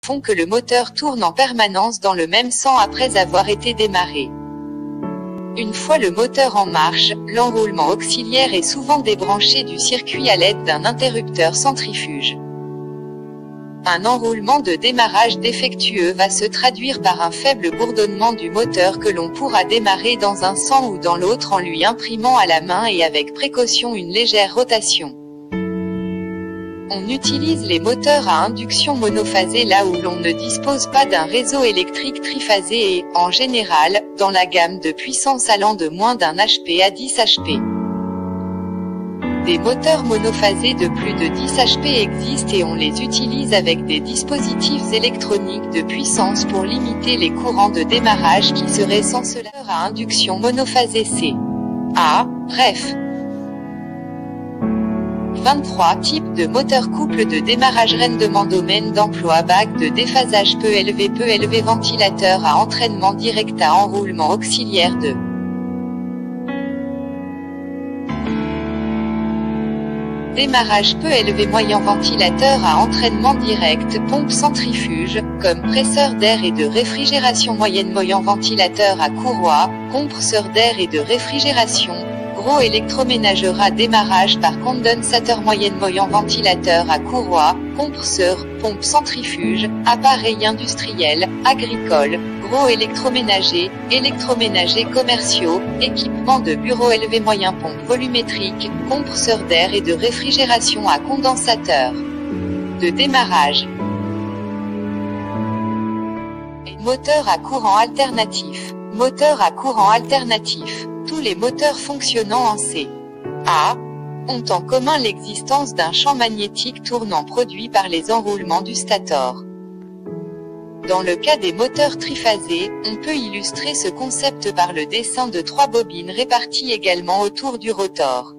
font que le moteur tourne en permanence dans le même sens après avoir été démarré. Une fois le moteur en marche, l'enroulement auxiliaire est souvent débranché du circuit à l'aide d'un interrupteur centrifuge. Un enroulement de démarrage défectueux va se traduire par un faible bourdonnement du moteur que l'on pourra démarrer dans un sens ou dans l'autre en lui imprimant à la main et avec précaution une légère rotation. On utilise les moteurs à induction monophasée là où l'on ne dispose pas d'un réseau électrique triphasé et, en général, dans la gamme de puissance allant de moins d'un HP à 10 HP. Des moteurs monophasés de plus de 10 HP existent et on les utilise avec des dispositifs électroniques de puissance pour limiter les courants de démarrage qui seraient sans cela à induction monophasée C. Bref. 23 types de moteurs couple de démarrage rendement domaine d'emploi bac de déphasage peu élevé ventilateur à entraînement direct à enroulement auxiliaire de démarrage peu élevé moyen ventilateur à entraînement direct, pompe centrifuge, compresseur d'air et de réfrigération moyenne moyen ventilateur à courroie, compresseur d'air et de réfrigération, gros électroménageur à démarrage par condensateur moyenne moyen ventilateur à courroie, compresseur, pompe centrifuge, appareil industriel, agricole, gros électroménager commerciaux, équipement de bureau élevé moyen pompe volumétrique, compresseur d'air et de réfrigération à condensateur. De démarrage. Moteur à courant alternatif. Moteur à courant alternatif. Tous les moteurs fonctionnant en C. Ont en commun l'existence d'un champ magnétique tournant produit par les enroulements du stator. Dans le cas des moteurs triphasés, on peut illustrer ce concept par le dessin de 3 bobines réparties également autour du rotor.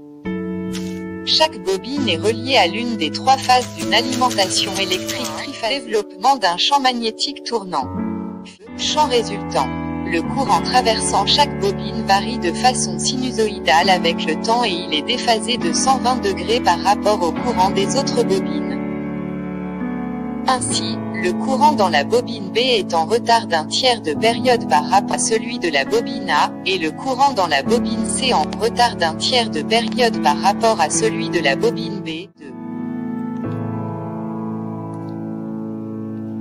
Chaque bobine est reliée à l'une des 3 phases d'une alimentation électrique triphasée. Développement d'un champ magnétique tournant. Champ résultant. Le courant traversant chaque bobine varie de façon sinusoïdale avec le temps et il est déphasé de 120 degrés par rapport au courant des autres bobines. Ainsi, le courant dans la bobine B est en retard d'un tiers de période par rapport à celui de la bobine A, et le courant dans la bobine C en retard d'un tiers de période par rapport à celui de la bobine B.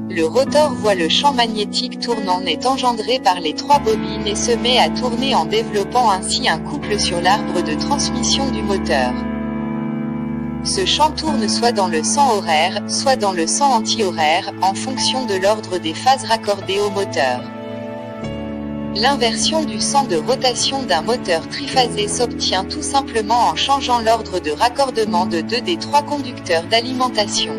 Le rotor voit le champ magnétique tournant est engendré par les 3 bobines et se met à tourner en développant ainsi un couple sur l'arbre de transmission du moteur. Ce champ tourne soit dans le sens horaire, soit dans le sens anti-horaire, en fonction de l'ordre des phases raccordées au moteur. L'inversion du sens de rotation d'un moteur triphasé s'obtient tout simplement en changeant l'ordre de raccordement de 2 des 3 conducteurs d'alimentation.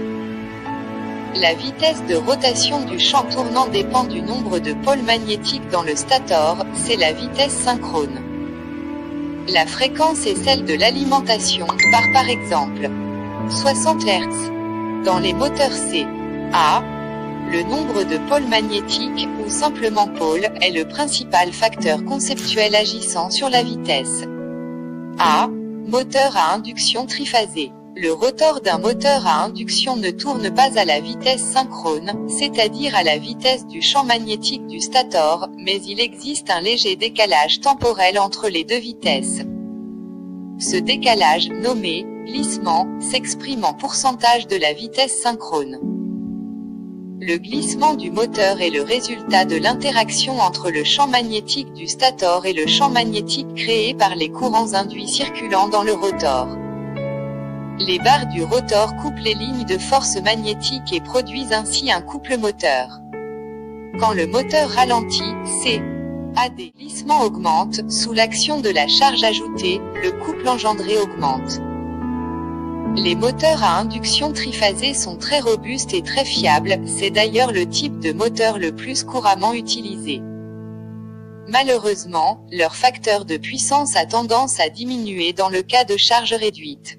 La vitesse de rotation du champ tournant dépend du nombre de pôles magnétiques dans le stator, c'est la vitesse synchrone. La fréquence est celle de l'alimentation, par exemple 60 Hz. Dans les moteurs C. Le nombre de pôles magnétiques, ou simplement pôles, est le principal facteur conceptuel agissant sur la vitesse. Moteur à induction triphasée. Le rotor d'un moteur à induction ne tourne pas à la vitesse synchrone, c'est-à-dire à la vitesse du champ magnétique du stator, mais il existe un léger décalage temporel entre les 2 vitesses. Ce décalage, nommé glissement, s'exprime en pourcentage de la vitesse synchrone. Le glissement du moteur est le résultat de l'interaction entre le champ magnétique du stator et le champ magnétique créé par les courants induits circulant dans le rotor. Les barres du rotor coupent les lignes de force magnétique et produisent ainsi un couple moteur. Quand le moteur ralentit, des glissements augmentent, sous l'action de la charge ajoutée, le couple engendré augmente. Les moteurs à induction triphasée sont très robustes et très fiables, c'est d'ailleurs le type de moteur le plus couramment utilisé. Malheureusement, leur facteur de puissance a tendance à diminuer dans le cas de charge réduite.